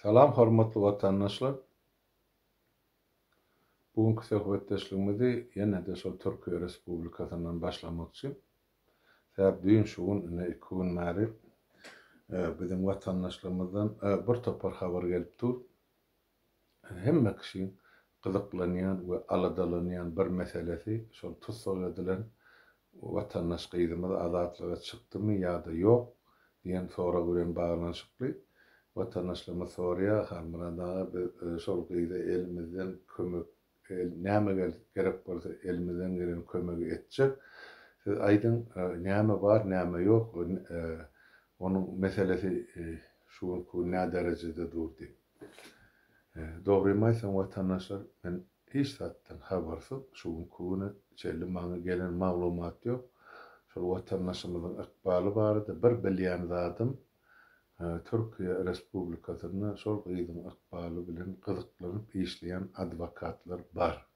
Salam hormatly watandaşlar. Bugünkü söhbetdeşligimizi ýene-de şol Türkiýe Respublikasyndan başlamakçy. Sebäp düýün şugun ine 2 gün bäri biziň watandaşlarymyzdan bir topar habar gelip dur. Hemme kişi gyzyklanýan we aladalanýan bir meselesi şol tutsak edilen watandaş gyzymyz azatlyga çykdymy ýa-da ýok diýen sora bilen baglanyşykly. Vatandaşlarymyz sorýar, hamradagy şol gyzy elimizden kömek näme gerek bolsa elimizden gelen kömegi etjek. Siz aýdyň näme bar, näme ýok, onuň meselesi şu nä derejede durdy. Dogrymy aýtsam watandaşlar, men hiç zatdan habarsyz şuňkuny çelli maňa gelen maglumat ýok. Şol watandaşymyzyň ykbaly barada bir bilýän zatym Türkiýe Respublikasyna şol gyzyň ykbaly bilen gyzyklanyp işleýän adwokatlar bar.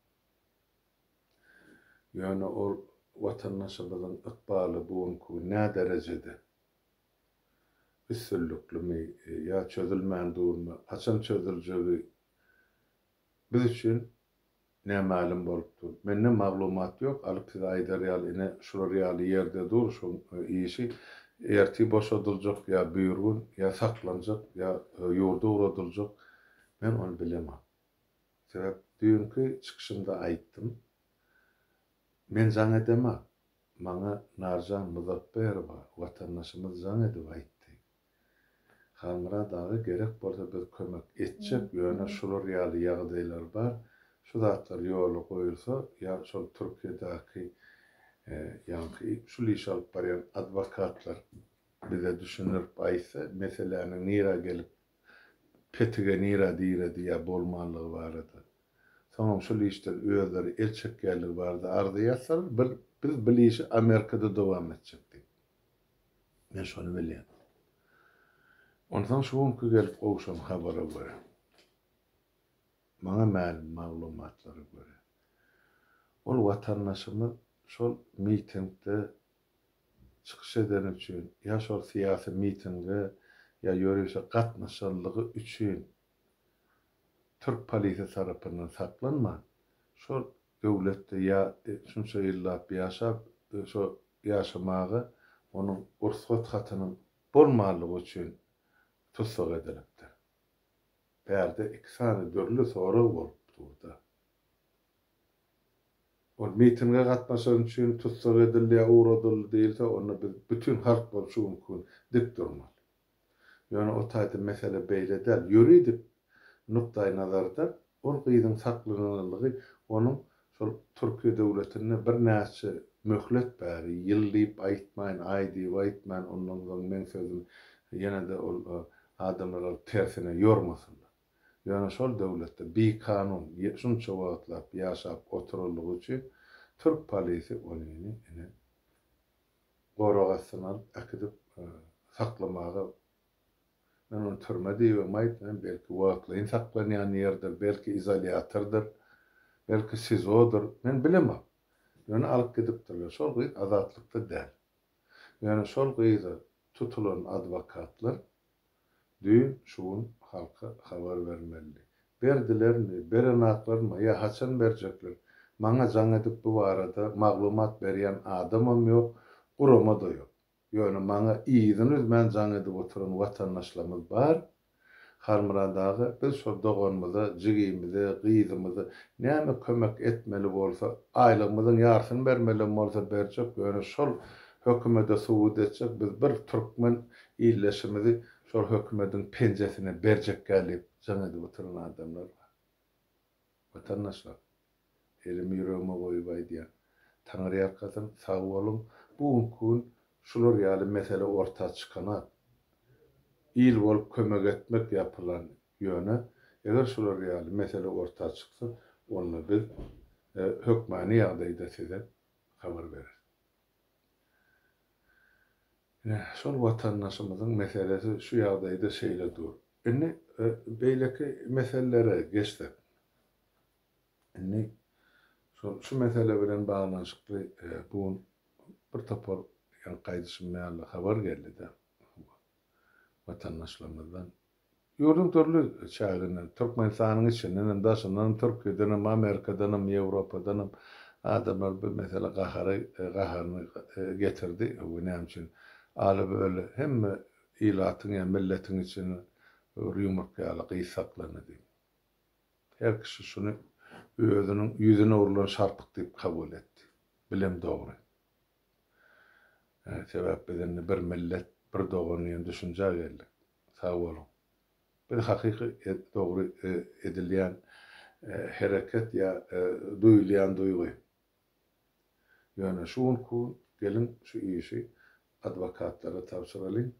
Ýöne ol watandaşymyzyň ykbaly bugunky nä derejede? Üssünlüklimi ýa çözülmän durmy, haçan çözüljegi biz üçin nämälim bolupdy? Mende maglumat ýok, alyp size aýdarýaly ine şol reali ýerde dur, şu işi erti boşadyljak ýa büýürgün ýa saklanjak ýa ýurda uradyljak, men onu bilemem. Sebäp düýünki çykyşymda aýtdym. Men jaň edemem. Maňa Narjan Muzafferowa watandaşymyz jaň edip aýtdy. Hamra dagy gerek bolsa bir kömek etjek, ýöne şol reali ýagdaýlar bar. Şu zatlar ýoly goýulsa, ýa şol Türkiýedäki ýa-ni şol iş alyp barýan adwokatlar bize düşünürip aýtsa, meseleniň nira gelip petige nira diýredi ýa bolmanlygy barada. Soňra şol işden özleri el çekýärligi barada arzuýatlar, biz bilýişi Amerikada dowam etjekdik. Men şonu bilýän. Ondan şuňky gelip owşan habara görä. Maňa ma'lum maglumatlara görä. Ol watandaşymyz şol mitingde çykyş eden üçin, ýa şol siýasy mitingde, ýa ýörüşe gatnaşanlygy üçin Türk polisi tarapyndan saklanma. Şol döwletde ýa şunça ýyllap ýaşap, şo ýaşamagy onuň ursat hatynyň bolmanlygy üçin tutsak edilipdir. Bärde 2 sany dörli sorag bolup durdy. O mitingde gatnaşan üçin tutsak edildi ýa uradyldy diýilse, onu biz bütün halk bolup şu mümkin dik durmaly. Ýöne o taýda mesele beýle däl. Ýuridik nukta-i nazarda ol gyzyň saklananlygy onuň şol Türkiýe döwletine bir näçe möhlet bäri, ýyllyp aýtmaýyn, aýdyp aýtmaýyn, ondan soň men sözüm ýene-de ol adamlar tersine ýormasynlar. Ýöne şol döwletde bir kanun şunça wagtlap ýaşap oturuldygy üçin Türk polisi onyny ine goragasyna akdyp saklamagy men onu türmede diýmem aýtmam, belki wagtlaryň saklanýan ýerdir, belki izolýatordur, belki sizodur, men bilemem. Ýöne alyp gidipdirler. Şol gyz azatlykda däl. Ýöne şol gyzy tutulan adwokatlar düýün şuň halka habar bermeli. Berdilermi, berenaklarmy, ýa haçan berjekler? Maňa jaň edip bu barada maglumat berýän adamam ýok, urama da ýok. Ýöne maňa iýdin men jaň edip oturan watandaşlarymyz bar. Harmyradagy biz şol doganmyza, jigimize, gyzymyza näme kömek etmeli bolsa, aýlygymyzyň ýarsyny bermeli bolsa berjek, ýöne şol hökümete suwut etjek, biz bir türkmen illeşimizi şol hökümetiň penjesine berjek gelip jaň edip oturan adamlar bar. Watandaşlar, elimi ýüregime goýup aýdýan, Taňry ýarkasyn sag bolun, bugünkü şular ýaly mesele orta çykana il bolup kömek etmek ýapylan ýöne, eger şular ýaly mesele orta çyksa, onu biz hökmani ýagdaýda size habar berer. Şol watandaşymyzyň meselesi şu ýagdaýda şeýle dur. Indi beýleki meselelere geçsek. Indi şu mesele bilen baglanyşykly bugün bir topar ýan gaýdyşym bilen habar geldi de watandaşlarymyzdan Ýurdun türlü çağından, Türkmenistan'ın içinden, daşından, Türkiye'den, Amerika'dan, Avrupa'dan adamlar bir mesela gaharını getirdi. Bu ne için? Alı böyle hem ilatın ya milletin için yumurtayla kıysaklandı. Her kişi şunu özünün yüzüne vurulan şartlık deyip kabul etti. Bilem doğru. Sebep bedeni bir millet, bir doğruyu düşünce geldi. Sağ olun. Bir hakiki doğru edilýän hereket ya duyulýan duygu. Yani şunku gelin şu işi advokatlara tapşyralım.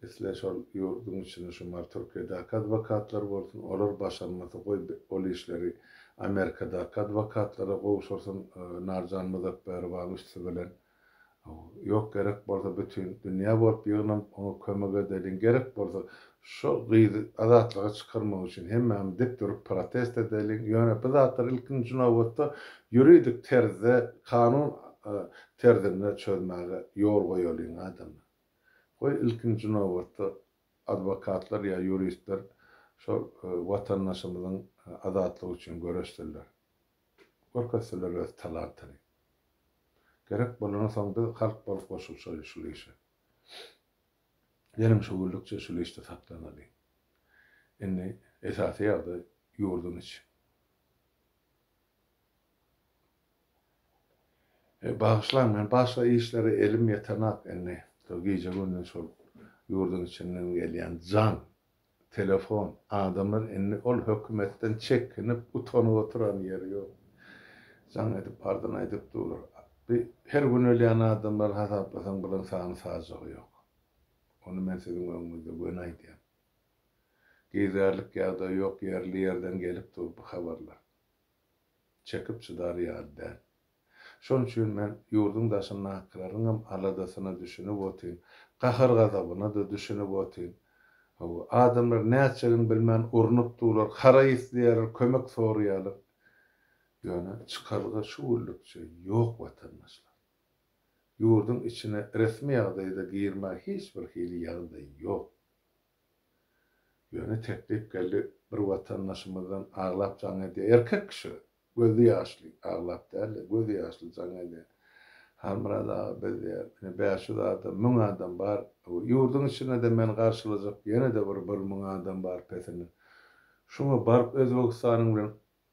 Esle şol ýurdun içinde şu Türkiýede advokatlar bolsun, olar başarmasa goý ol işleri Amerikada advokatlara gowşursun, Narjan Muzafferow üstü bilen. Yok gerek bolsa bütün dünya bolup ýygnam onu kömek edelim gerek bolsa şu gyzy azatlyga çykarmak üçin hemmem dip durup protest edelim. Ýöne bu zatlar ilkinji nowatda ýuridik terzde kanun terzinde çözmäge ýol goýulan adamlar. Goý ilkinji nowatda adwokatlar ýa ýuristler şu watandaşymyzyň azatlygy üçin göreşdirler. Gorkasylar öz talantyny. Gerek bolana soňda halk bolup goşulsa şu işe. Yerim şuwurlukça şu işte saklanaly. Indi esasy ýerde ýurdun içi. Bağışlanmayan başka işleri elim yetenek indi. Gece gündüz şol ýurdun içinden gelýän can, telefon, adamlar indi ol hökümetten çekinip utanyp oturan ýeri ýok. Can edip bardan edip durur. Her gün ölýän adamlar hasaplasaň bilen sany sajagy ýok. Onu men sizin öňünizde gönaýdym. Gizerlik ýa-da ýok ýerli ýerden gelip dur bu habarlar. Çekip çydar ýa-da. Şoň üçin men ýurdun daşyna akraryňam aladasyna düşünip otyrym. Gahar gazabyna da düşünip otyrym. Adamlar näçegin bilmän urunup durlar, hara isleýär, kömek sorýarlar. Ýöne çykarga şuwurlukça ýok watandaşlar. Ýurdun içine resmi ýagdaýda girme hiç bir hili ýagdaý ýok. Ýöne teklip geldi bir watandaşymyzdan aglap jaň edi. Erkek kişi, gözü ýaşly, aglap däl, gözü ýaşly jaň edi. Hamrada bizde beýşi adam, 1000 adam bar. Ýurdun içine de men garşylajak ýene de bir 1000 adam bar pesini. Şunu barıp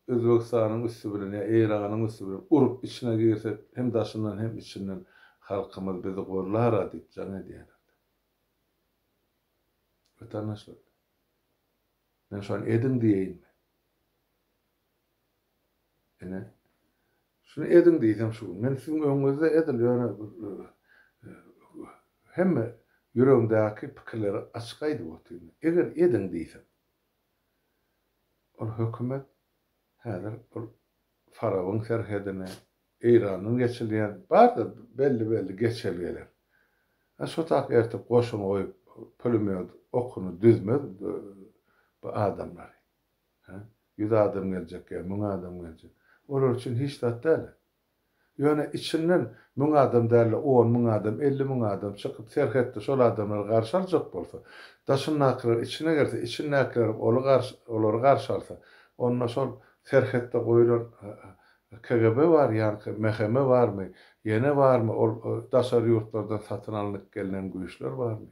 Özbekistan'ın üstü bilen ya İran'ın üstü bilen urup içine girsek hem daşından hem içinden halkımız bizi gorlar adip can ediyorlar. Vatandaşlar. Ben şu an edin diyeyim. Yani şunu edin diysem şu. Ben sizin önünüzde ediliyor. Hem yüreğimdeki fikirleri açıkaydı oturayım. Eğer edin diysem o hükümet häzir Farawyn serhedine İran'ın geçilýän bar da belli geçelgeler. Şu tak ertip goşun oýup pölümýod okuny düzmez bu adamlar. 100 adam geljek, 1000 adam geljek. Olar üçin hiç dat däl. Ýöne içinden 1000 adam däl, 10.000 adam, 50.000 adam çykyp serhetde şol adamlar garşy aljak bolsa, daşyny nakrar içine girse, içine nakrar olar garşy alsa, onunla şol serhette goýulan KGB var ýa-ni MHM barmy, ýene barmy, daşary ýurtlardan satyn alınıp gelen güýçler barmy?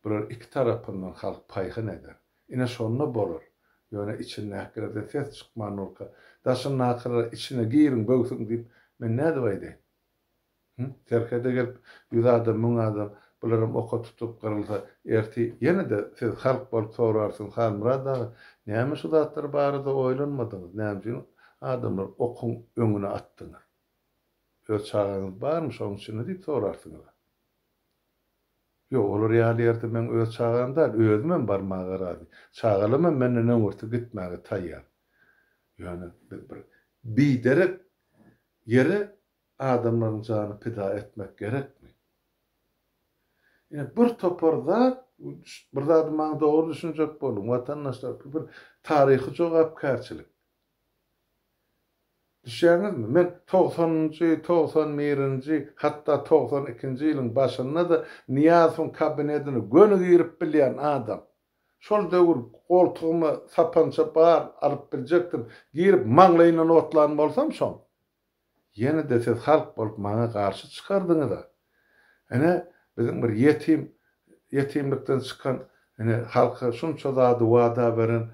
Bular iki tarapyndan halk paýhyn eder. Ine şonuna bolar. Ýöne içine hakyrda ses çykman olka. Daşyny nakrar içine girin, böwsün diýip men näde baýdy? Serhede gelip 100 adam, 1000 adam bularym oka tutup gyrylsa, erti ýene de siz halk bolup sorarsyň, "Halmurada, näme şu zatlar barada oýlanmadyňyz? Näme üçin adamlar okun öňüne atdyňyz? Öz çağınız barmy şoň üçin?" diýip sorarsyňlar. Ýok, olar ýaly men öz çağımda özümem barmagy razy. Çağalymam menden öňürti gitmäge taýýar. Ýöne bir derek yere adamlaryň jany pida etmek gerekmi? Bir toparda bir zat maňa dogry düşünjek bolun. Watandaşlar bir taryhy jogapkärçilik. Düşünýäňizmi? Men 90-njy, 91-nji, hatda 92-nji ýylyň başynda da Niýazowyň kabinetine gönü girip bilýän adam. Şol döwür goltugymy sapança bar alyp biljekdim. Girip maňlaýyna otlan bolsam şoň. Ýene de siz halk bolup maňa garşy çykardyňyz da. Ene bizim bir yetimlikden çykan halka şunça zady wada beren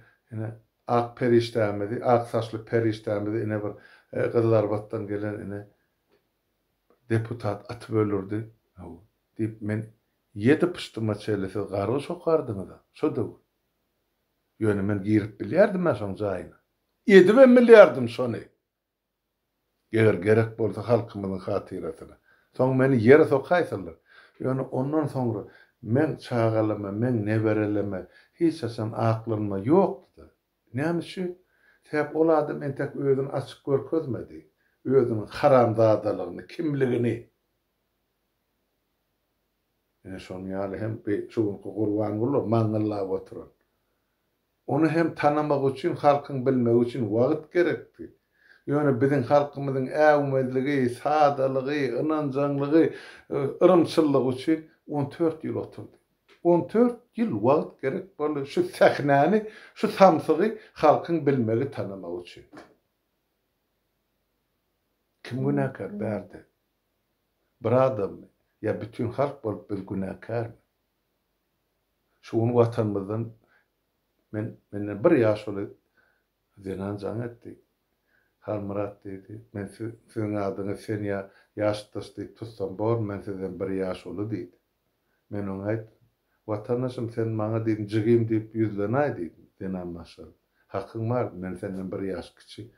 ak periştämidi, ak saçly periştämidi bir Gyllarbatdan gelen deputat atyp ölürdi. Diýip men 7 pıştyma çelesi gargy sokardyňyz da. Şo da. Ýöne men girip bilýärdim şoň jaýyna. 7 ben bilýärdim şonu. Eger gerek bolsa halkymyzyň hatyratyna. Soň meni ýere sokaýsyrlar. Ýöne ondan soňra men çağalama, men nebereleme, hiç haçan aklyma ýokdy. Näme şu? Täp ol adam entek özüni açyk görkezmedi. Özüniň haramzadalygyny, kimligini. Şoň ýaly hem şu gurban bolar, maňyllap oturan. Onu hem tanamak üçin, halkyň bilmek üçin wagt gerekdi. Ýöne biziň halkymyzyň äwmedligi, sadalygy, ynanjanlygy, yrymçyllygy üçin 14 ýyl oturdy. 14 ýyl wagt gerek boldy şu sähnäni, şu samsygy halkyň bilmegi, tanamak üçin. Kim günäkär bärdi? Bir adam ya bütün halk bolup bir günäkär. Şuny watanymyzdan menden bir ýaş boly zenan jan etdi. Halmurat dedi. Men sizin adyňy sen ýaşdaşdy tutsam bor, men sizden bir ýaş boly diýdi. Men oňa aýtdym. Watandaşym sen maňa diýdin, jygym diýip ýüzlenäý diýdim. Zenan maşal. Hakyň bar, men senden bir ýaş kiçi.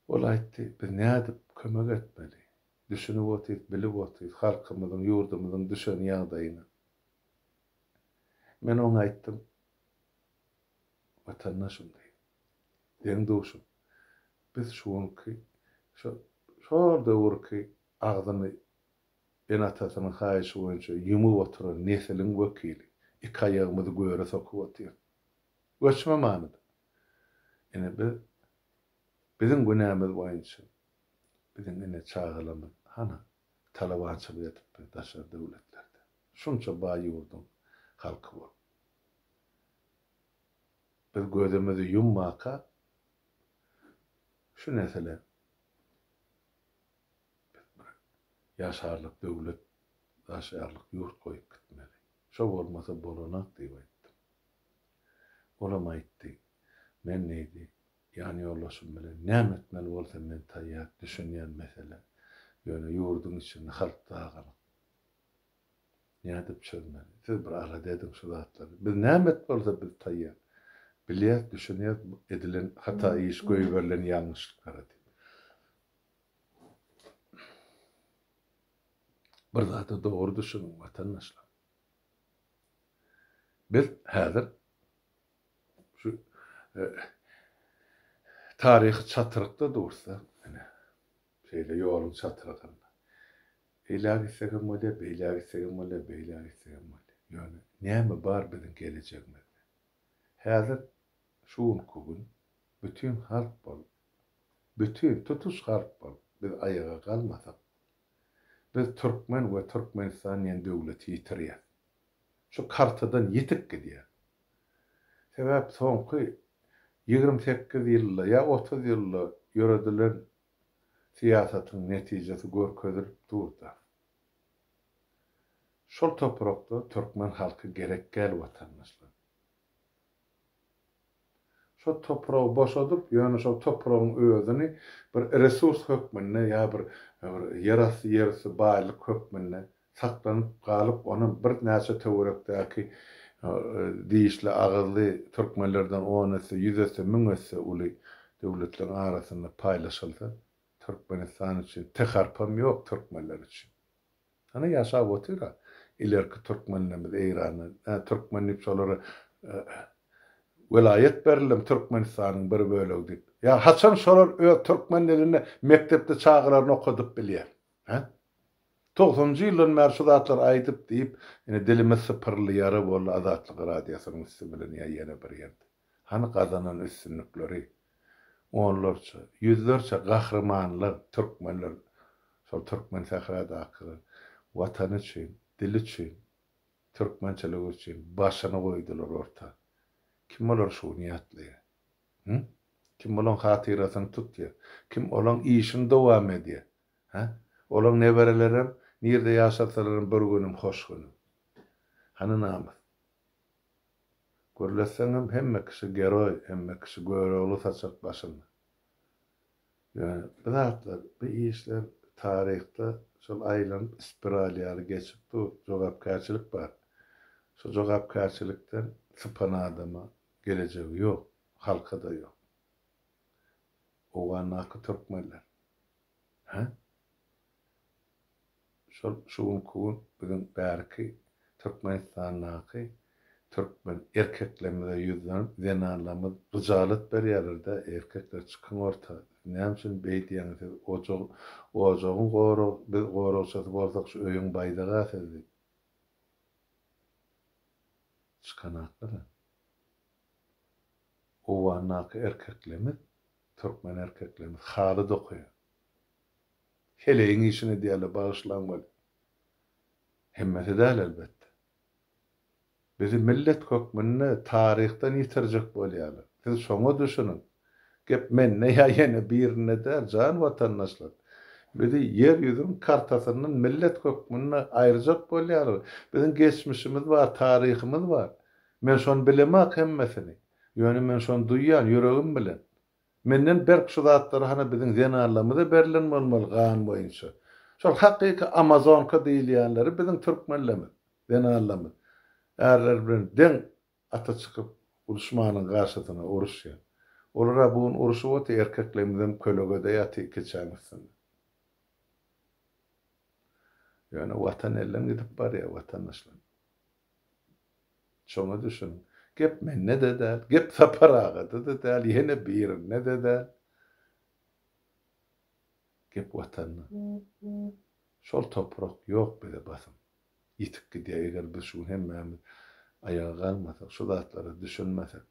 Ol aýtdy, biz näde kömek etmeli? Düşünüp otyp, bilip otyp, halkymyzyň, ýurdumyzyň düşen ýagdaýyny. Men oňa aýtdym. Watandaşym diýdim. Deň duşum. Biz şuňky şol döwürki agdyny enatasynyň haýyşy boýunça ýumyp oturan nesiliň wekili. Iki aýagymyzy göwre sokup otýar. Göçme manydy. Bizim günämiz boýunça bizim çağılamyz hana talabançylyk etip daşa döwletlerde. Şunça baý ýurdun halky bol. Biz gözümizi yummaka şu mesele ýaşarlyk döwlet, ýaşarlyk ýurt goýup gitmeli. Şo bolmasa bolanak diýip aýtdym. Olam aýtdy. Men näde? Ýani ýollaşym bilen näme etmeli bolsam men taýýar düşünýän mesele. Ýöne ýurdun içinde halk dağılık. Näde çözmeli? Siz bir ara dedim şu zatlary. Biz näme etmeli bolsa biz taýýar. Bilýär, düşünýär, edilen hata iş goýup berilen ýalňyşlyklary. Bir zata dogry düşünün watandaşlar. Biz häzir şu tarihi çatırykda dursa, şeýle ýoluň çatyrygynda. Eýläp gitsegem bolýar, beýläp gitsegem bolýar, beýläp gitsegem bolýar. Ýöne näme bar biziň gelejegimizde? Häzir şu gün bütün halk bol, bütün tutuş halk bol, biz ayağa kalmasak, biz Türkmen ve Türkmenistan ýen döwleti ýitirýär. Şu kartadan ýitip gidýär. Sebäp soňky 28 ýylda ýa 30 ýylda ýöredilen siýasatyň netijesi görkezilip durdy. Şol toprakda Türkmen halky gerek gel watandaşlar. Şo toprağı boşadyp, ýöne şo toprağın özüni bir resurs hökmünde ýa bir ýarasy ýersi baýlyk hökmünde saklanyp galyp, onu bir näçe töwerekdäki diýişli agyzly türkmenlerden 10-esi, 100-esi, 1000-esi uly döwletler arasynda paýlaşylsa, Türkmenistan üçin tek harpam ýok türkmenler üçin. Ana ýaşap otyra, ilerki türkmenlerimiz Eýrany, türkmenlik şolary velayet berilim Türkmenistan'ın bir bölegi diýip. Ya haçan şolar Türkmenlerini mektepde çağılarını okudup bilýär. 90-njy ýylyň merşudatlar aýdyp diýip, dilimiz sypyrlyýary bol Azatlyk radiýasynyň ismi bilen ýene bir ýerde. Hani gazanan üstünlikleri, onlarça, yüzlerce gahrymanlar, Türkmenler, şol Türkmen sähradaky watan üçin, dil üçin, Türkmençelik üçin başyny goýdular orta. Kim olar şu niýetli? Hı? Kim bolan hatyrasyny tutýar? Kim olan işini dowam edýär? Ha? Olan neberelerim nirde ýaşatsalar bir günüm hoş günüm. Hany namaz. Görleseňem hemme kişi geroy, hemme kişi görogly saçak başyny. Yani bizatlar, bu işler tarihte şol aýlan spiralýary geçip bu jogapkärçilik bar. Şu jogapkärçilikden sıpan adama geleceği yok, halka da yok. O anakı Türkmenler. Ha? Şuun kuun bugün belki Türkmenistan'naki Türkmen erkeklerimize yüzden zenarlamız rıcalet berýärler-de erkekler çıkın orta. Näçin beýdiýäňiz ojoğun goro biz goroşaty bolsak şu öýüň baýdaga sezdi. Çıkanaklar. O anakı erkeklerimiz Türkmen erkeklerimiz haly dokuýar. Heleýin işini diýerler bagyşlanmaly. Hemmeti däl elbetde. Bizi millet kökmünni tarihten ýitirjek bolýarlar. Siz şoňa düşünün. Gep menne ýa ýene birine däl jan watandaşlar. Bizi yer ýüzüniň kartasynyň millet kökmünni aýyrjak bolýarlar. Bizim geçmişimiz bar, taryhymyz bar. Men şonu bilemek hemmesini. Ýöne men şonu duýýan ýüregim bilen. Menden berk şu zatlary hana biziň zenarlamyza berilen bolmaly gan boýunça. Şol hakyky Amazonka diýilýänleri biziň türkmenlerimiz, zenarlamyz. Erler bilen den ata çykyp uruşmanyň garşysyna uruşýar. Olara bugun uruşup oty erkeklerimizden kölege ýaty keçäňizsin. Ýöne watan ellen gidip barýar watandaşlar. Şoňa düşün. Gep men ne dedäl, gep saparaga dedäl, ýene bir ne dedäl. Gep watanna. Şol toprak ýok bile basym. Ýitip gidýär eger biz şu hemmämiz ayağa galmasak, şu zatlary düşünmesek.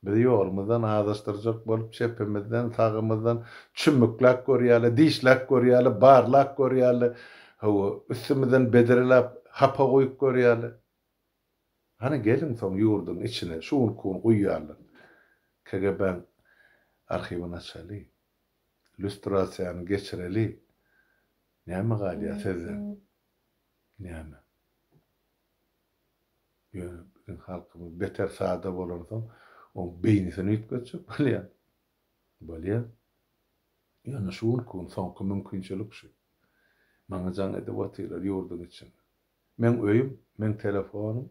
Bizi ýolumyzdan azadlaşdyrjak bolup çepimizden, tagymyzdan çümüklek görýärler, dişlek görýärler, barlak görýärler. Hawa üstümizden bedirilap hapa goýup görýärler. Hani gelin soň ýurdun içine şuun kuun uýýarlar. KGB'ň arhiwini açaly. Illüstrasiýany geçireli. Näme galýar sizden? Näme? Ýöne halkymyz beter sada bolarsa, o beýnisini ýitgetjek bolýar. Bolýar. Ýöne şuun kuun soňky mümkinçilik şu. Maňa jan edip otyrar ýurdun içinde. Men öýüm, men telefonum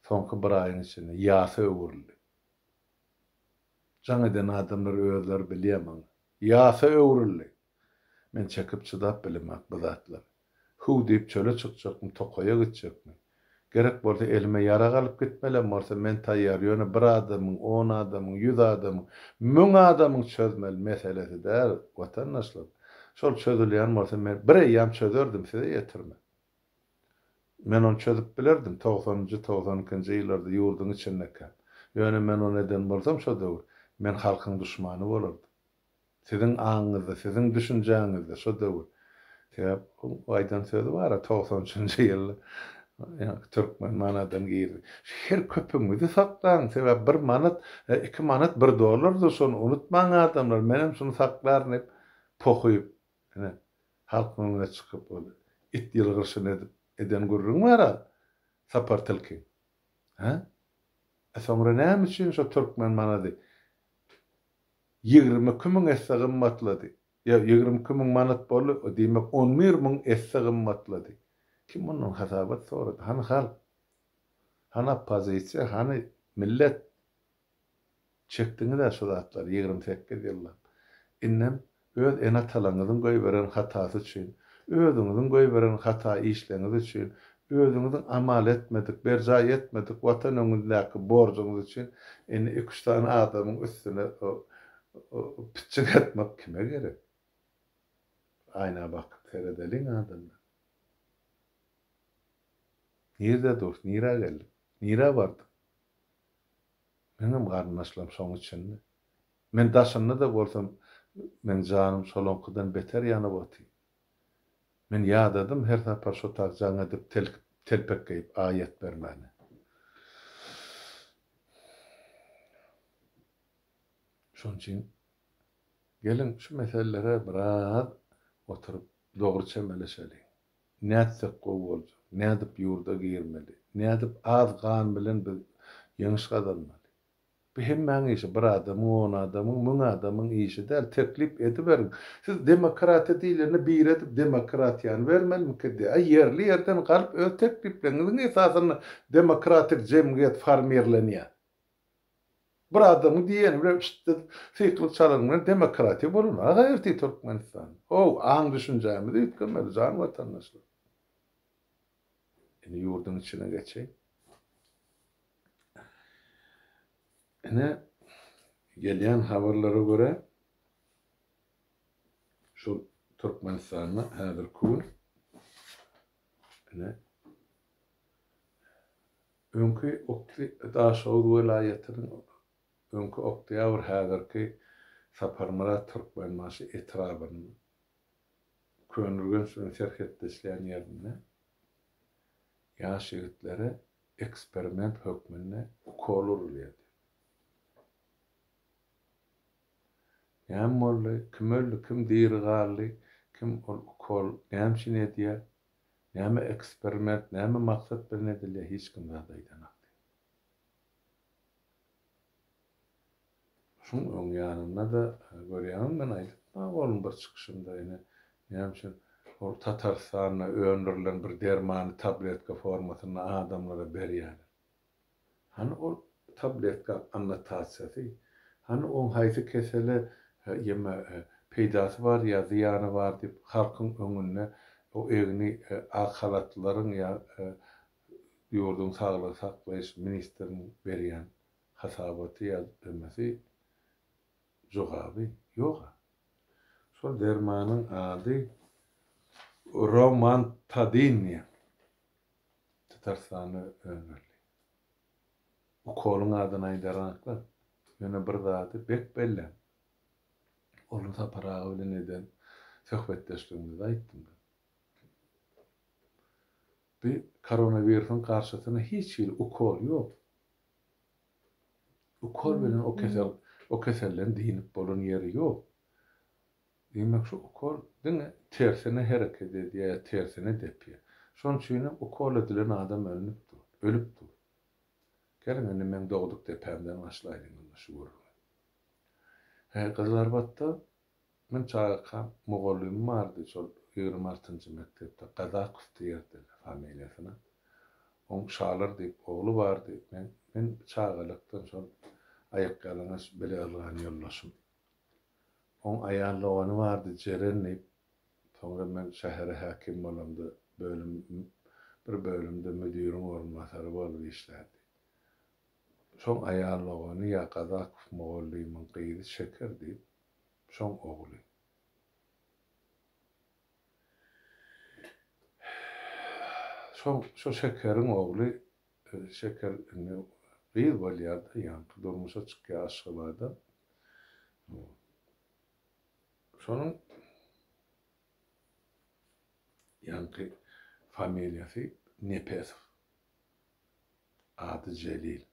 soňky bir aýyň içinde ýasy öwürli. Jan eden adamlar özleri bilýärmi? Ýasy öwürli. Men çekip çydap bilemek bu zatlar. Hu diýip çöle çykjakmy, tokaýa gitjekmi? Gerek bolsa elime ýara galyp gitmelem bolsa men taýýar ýöne bir adamyň, 10 adamyň, 100 adamyň, 1000 adamyň çözmeli meselesi däl watandaşlar. Şol çözülýän bolsa men bir ýam çözerdim size ýetirme. Men onu çözüp bilerdim 90-njy 92-nji ýyllarda ýurdun içindeki. Ýöne men onu eden bolsam şo döwür. Men halkyň düşmany bolardım. Siziň aňyňyzda, siziň düşünjäňizde şo döwür. Sebäp o aýdan sözü bar, 93-njy ýyl Türkmen manadan girdi. Her köpüňizi saklan, sebäp 1 manat, 2 manat $1 da şonu unutmaň adamlar. Menem şunu saklaryn hep pokuýup, halkyňa çykyp bolu. It ýylgyrsyn edip eden gurrun bar. Sapar tilki. Ha? Soňra näme üçin şo Türkmen manady? 20.000 esse gymmatlady. Ya 20.000 manat bolu, diýmek 11.000 esse gymmatlady. Kim munun hasabat sorady? Hani halk? Hana pozisiýa, hani millet çekdiňi de şu zatlar 28 ýyllar. Innem öz ene talaňyzyň goýberen hatasy üçin, özüňiziň goýberen hata işleňiz üçin, özüňiziň amal etmedik, berja etmedik, watan öňündäki borjuňyz üçin ene 2-3 tane adamyň üstüne pitçik etmek kime gerek? Aýna bakyp seredeliň adamlar. Nirde dur, nira geldi, nira bardy. Menem garnaşlam şoň üçin. Men daşynda da bolsam, men janym şolonkydan beter ýanyp oty. Men ýadadym her tapar şo tagjaň edip telkip telpek geyip ayet bermeni. Şoň üçin gelin şu meselelere biraz oturup dogry çemeleşeli. Näçe gowy boldy, nädip ýurda girmeli, nädip az gan bilen bir ýeňiş gazanmaly. Bu hemmäň işi bir adamyň, 10 adamyň, 1000 adamyň işi däl, teklip ediberin. Siz demokratiýa diýlerini bir edip demokratiýany bermelmiki? Ýerli ýerden galyp öz teklipleriniň esasyny demokratik jemgyýet formirlenýär. Bir adamyň diýeni bilen işte fikri çalanyň demokratiýa bolun. Gaýrty Türkmenistan. O aň düşünjämizi ýetgenmeli jan watandaşlar. Ene ýurdun içine geçeýin. Ene gelýän habarlara göre şu Türkmenistanyň häzir kun ene öňkü Daşoğlu welaýatynyň öňkü oktýabr häzirki Saparmurat Türkmenmaşy etrabyny könülgen şunu şerhetde işleyen yerine yaş yigitlere eksperiment hökmünde ukol urulýardy. Näme boldy, kim öldü, kim dirgali, kim ukol, näme edýär, näme eksperiment, näme maksat bilen edilýär, hiç kim daýdan. Şun öň ýanynda da görýäňim men aýdypma, onuň bir çykyşynda ýene näme o Tatarstana öndürilen bir dermany tabletka formasyna adamlara berýär. Hani o tabletka annotasiýasy, hani oň haýsy kesele ýeme peýdasy bar ýa ziýany bar diýip halkyň öňünde o egni akalatlaryň ýa ýurdun saglyk saklaýyş ministriniň berýän hasabaty ýazmysy jogaby ýok. Şol dermanyň ady Romantadini. Tatarstany öňürli. Bu koluň adyny aýdaranyklar. Ýöne bir zady bek belli. Onu taparağı bilen eden söhbetdeşligimizi aýtdym. Bir koronawirusyň karşysyna hiç bir ukol ýok. Ukol bilen o keselden diýip bolan ýeri ýok. Demek şu ukol diňe tersine hereket edýär, tersine depýär. Şoň üçin ukol edilen adam ölüpdir. Gelin men dogduk depemden başlaýdym şu görüň. Gazarbatda men çaýka mogolluğum vardy, şol 26-njy mektepde Gazakov diýerdi familiýasyna. On şalar diýip ogly bardy. Men çağalykdan şol aýaklaryňy bile algan ýollaşym. On aýanlygany bardy, jerenip. Soňra men şähere häkim bolamdy, bir bölümde müdiriň orunmasary bolup işlädi. Şoň aýanlygany ýa Gazakov mogollugynyň gyýdy şeker diýip şoň ogly. Şo şekeriň ogly şeker gyýy bolýardy, ýa-ni durmuşa çykýar aşgalarda. Şonuň ýa-ni familiýasy Nepesov. Ady Jelil.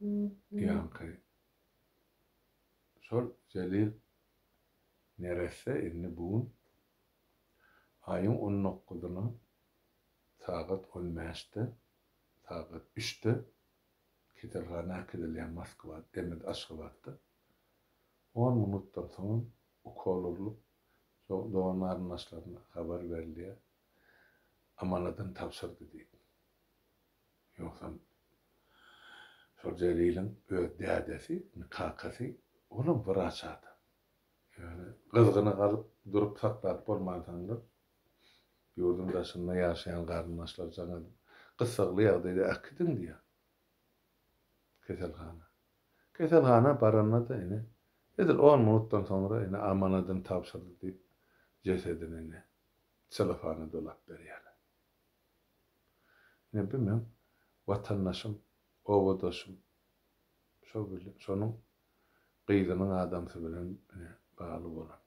Ýa-ni şol Jelil nerese inni bugun aýyň 19-dyna sagat 15-de, sagat 3-de ketelgana kedilýän Moskwa, Demet Aşgabatda 10 minutdan soň ukol urulyp doğan arnaşlaryna habar berilýär. Amanadan tapşyrdy diýip. Ýoksa şol Jelilin öz dädesi, kakasy onuň wraçady. Ýani gyzgyny galyp durup saklap bolmaýanlar ýurdun daşynda ýaşaýan garyndaşlar jaňa gysagly ýagdaýda akdym diýär. Keselhana baranda ene edil 10 minutdan sonra ene amanadan tapşyrdy diýip jesedini telefona dolap berýär. Ne bilmem, vatandaşım, ovadoşum, şonuň gyýdynyň adamsy bilen baly bolan.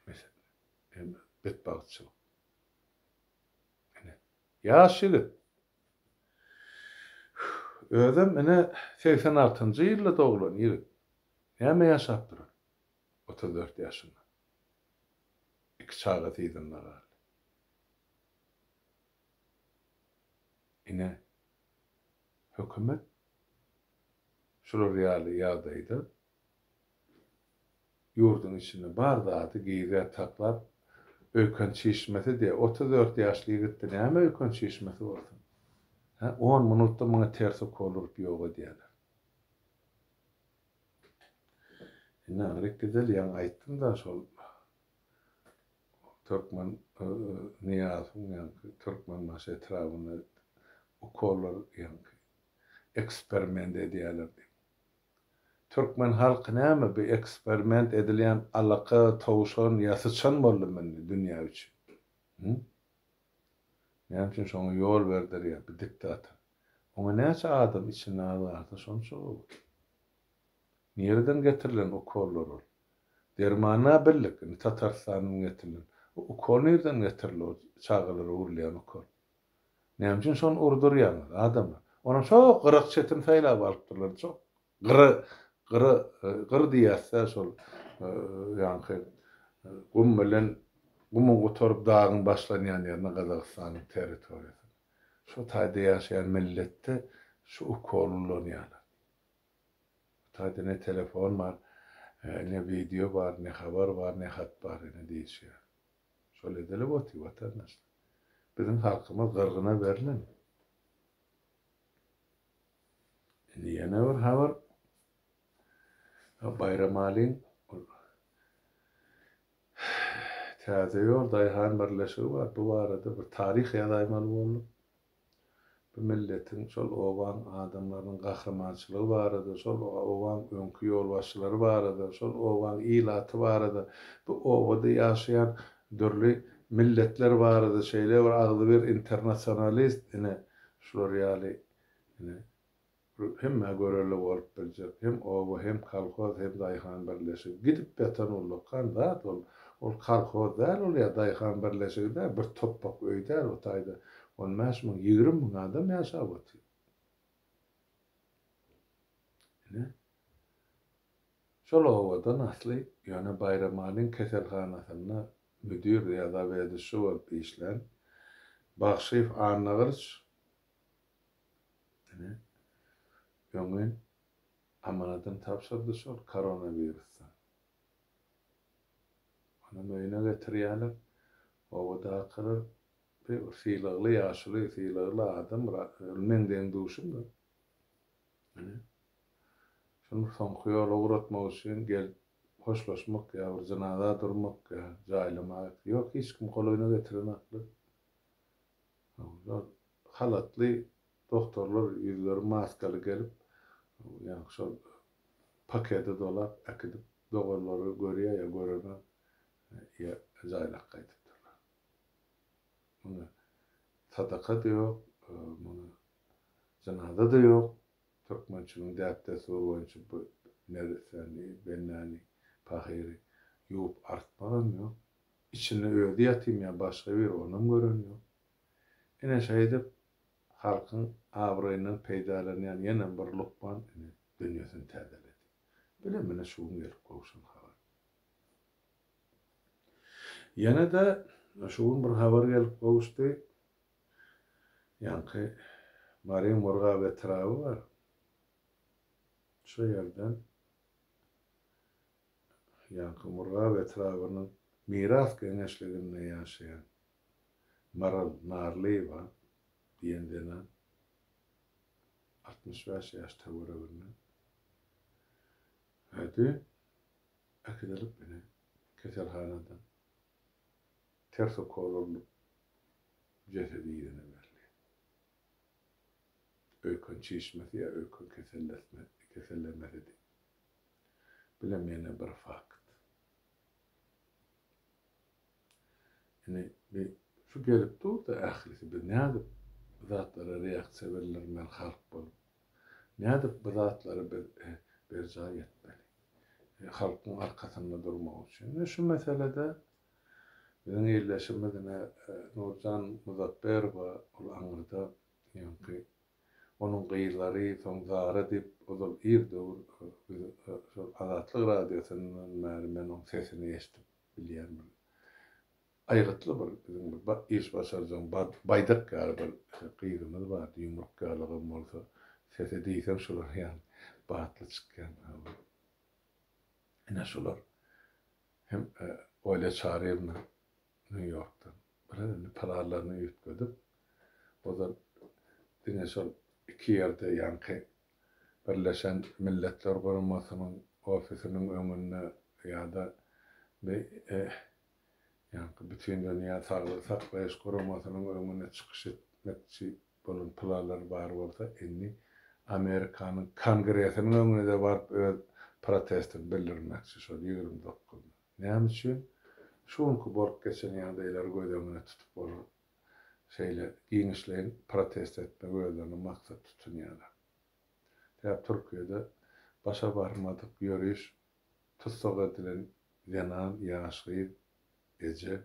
Mesela, betbagtçylyk. Ýaş ýigit. Özüm ine 86-njy ýylda doglan ýigit. Näme ýaşap durar? 34 ýaşynda. İki çağa tydynlar. Ine hökümet şular ýaly ýagdaýda ýurdun içinde bar zady giýge taklap öýken çeşmeti diye 34 ýaşly ýigitde näme öýken çeşmeti bolsun? 10 minutda muňa tersi kolup ýoga diýerler. Ine arek güzel ýan aýtdym da şol Türkmen Niýazyň ýa-ni Türkmen maşy etrawyny okollar ýa-ni eksperiment edýärler. Türkmen halky näme bir eksperiment edilýän alaka, towşan ýa sıçan boldy dünýä üçin. Näme üçin şoňa ýol berdir ýa bir diktator. Oňa näçe adam içine alýardy şonça. Nereden getirilen okollar ol? Dermana billik, Tatarstanyň getirilen. Okol nereden getirilir? Çağılar urlayan okol. Näme üçin şonu urdurýan adamlar? Ona çok gyrık çetin feýlap alypdyrlar, çok. Gyrı diýärse şol ýa-ni gum bilen gumu gotorup dagyň başlanýan ýerine Gazagystanyň territoriýasy. Şu taýda ýaşaýan milletde şu okollanýarlar. Taýda ne telefon bar, ne video bar, ne habar bar, ne hat bar, ne diýişýär. Şol edilip oty watandaşlar. Bizim halkymyz gyrgyna berilen. Ýene bir habar Bayramaliň täze ýol daýhan birleşigi bar. Bu barada bir taryh ýazymaly boldy. Bu milletin şol owan adamlarynyň gahramaçylygy barada, şol owan öňkü ýolbaşçylary barada, şol owan ilaty barada, bu owada ýaşaýan dürli milletler barada, şeýle bir agly bir internasionalist ine şular ýaly ine hemme göreli bolup biljek. Hem owa hem kalkoz hem daýhan birleşigi gidip betan ullukan zat ol kalkoz däl ol ýa daýhan birleşiginde bir toprak öýdär o taýda 15.000-20 000 adam ýaşap otyr. Şol owadan asly ýöne Bayramaliň keselhanasyna müdür ýa-da bedişi bolup işlen Bagşyp Anagyrç ýöňe amanadan tapşyrdy şol koronavirusdan. Onu möýüne getirýärler. Owada akyr bir sylagly ýaşly sylagly adam ölmenden duşum da. Şonu soňky ýola uğratmak üçin gel hoşlaşmak ýa bir janaza durmak ýa jaýlamak ýok hiç kim golaýyna getiren akly. Halatly doktorlar ýüzleri maskaly gelip ýa şol paketi dolap akydip dogorlary görýär ýa göremä ýa jaýlak gaýdypdyrlar. Muňa sadaka da ýok, muňa janaza da ýok. Türkmençiliğin däpdesi boýunça bu nereseni, bennani, pahiri ýuwup artmagan ýok. İçine öýdi ýatym ýa başga bir onam gören ýok. Ene şeýdip halkyň abrynyň peýdalanýan ýene bir lukman dünýäsini täzeledi. Bilen mene şuň gelip gowşan habar. Ýene de şuň bir habar gelip gowşdy. Ýa-ni Maryam Murgaw etrawy bar. Şu yerden ýa-ni Murgaw etrawynyň miras geňeşliginde ýaşaýan Maral Narlywa diýendene 65 ýaşda görevini. Hadi akydılıp beni keselhanadan ters okollup cesedi ýerine berdi. Öýkün çeşmesi ýa öýkün kesellenmedi. Bilemeyene bir fakt. Yani şu gelip durdu ahirisi bir näde zatlara reaksiýa berilýär men halk bolup. Näde bu zatlara bir jaý etmeli. Halkyň arkasynda durmak üçin. Şu meselede Biziň ýerleşimizine Nurcan Muzaffer we ol aňyrda ýa-ni onun gyýlary, soň zara dip ozal ýerde şol Azatlyk radiosynyň märi men oň sesini eşdip bilýärmi. Aýgytly bir biziň bir iş başarjak baýdak gary bir gyýrymyz bar, ýumruk galygym bolsa, sese diýsem şolar ýa-ni batly çykýan. Ene şolar hem öyle çağırayım New York'tan. Böyle paralarını yutmadım. O da yine şol iki yerde yankı Birleşen Milletler Kuruması'nın ofisinin önüne ya da bir yankı bütün dünya sağlık saklayiş kurumasının önüne çıkış etmekçi bulun planlar var olsa inni Amerika'nın Kongresinin önüne de var protestin bildirmekçi şol 29. Ne için? Şunku bork geçen ýa-da eler gödöňüne tutup bolu şeýle giňişleýin protest etme gödöňüne maksat tutunýarlar. Täp Türkiýede başa barmadyk ýörüş tutsak edilen ýanan ýaşly gece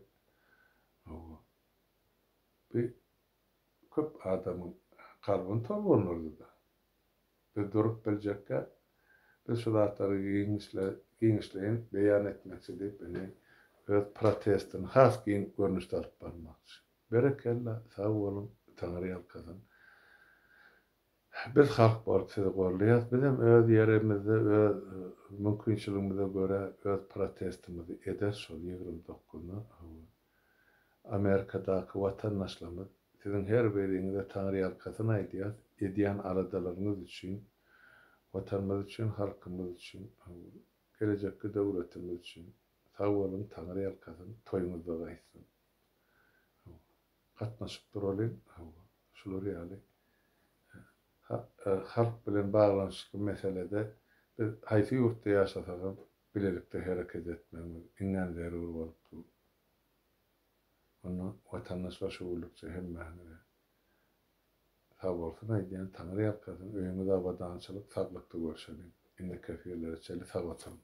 bir köp adamyň kalbyny torgulnurdy da. Bir durup biljekkä biz şu zatlary giňişleýin beýan etmekçi diýip öz protestin has giň görnüşde alyp barmakçy. Berekella, sag bolun, Taňry ýalkasyn. Biz halk bolup sizi gorlaýas, bizim öz ýerimizde, öz mümkinçiligimize göre öz protestimizi eder şol 29-ny. Amerikadaky watandaşlarymyz siziň her biriňize Taňry ýalkasyny aýdýar, edýän aradalaryňyz üçin, watanymyz üçin, halkymyz üçin, gelejekki döwletimiz üçin sag bolun, Taňry ýalkasyny toýuňyzda gaýsyn. Gatnaşyp duralım, şular ýaly. Halk bilen baglanyşly meselede biz haýsy ýurtda ýaşasagam bilelikde hereket etmemiz iňen zerur bolupdy. Onu watandaşlaşylykça hemmäni sag bolsun aýdýan Taňry ýalkasyny öýüňiz abadançylyk, saglykda görşelim. Indi kefirlere çeli sag bolsun.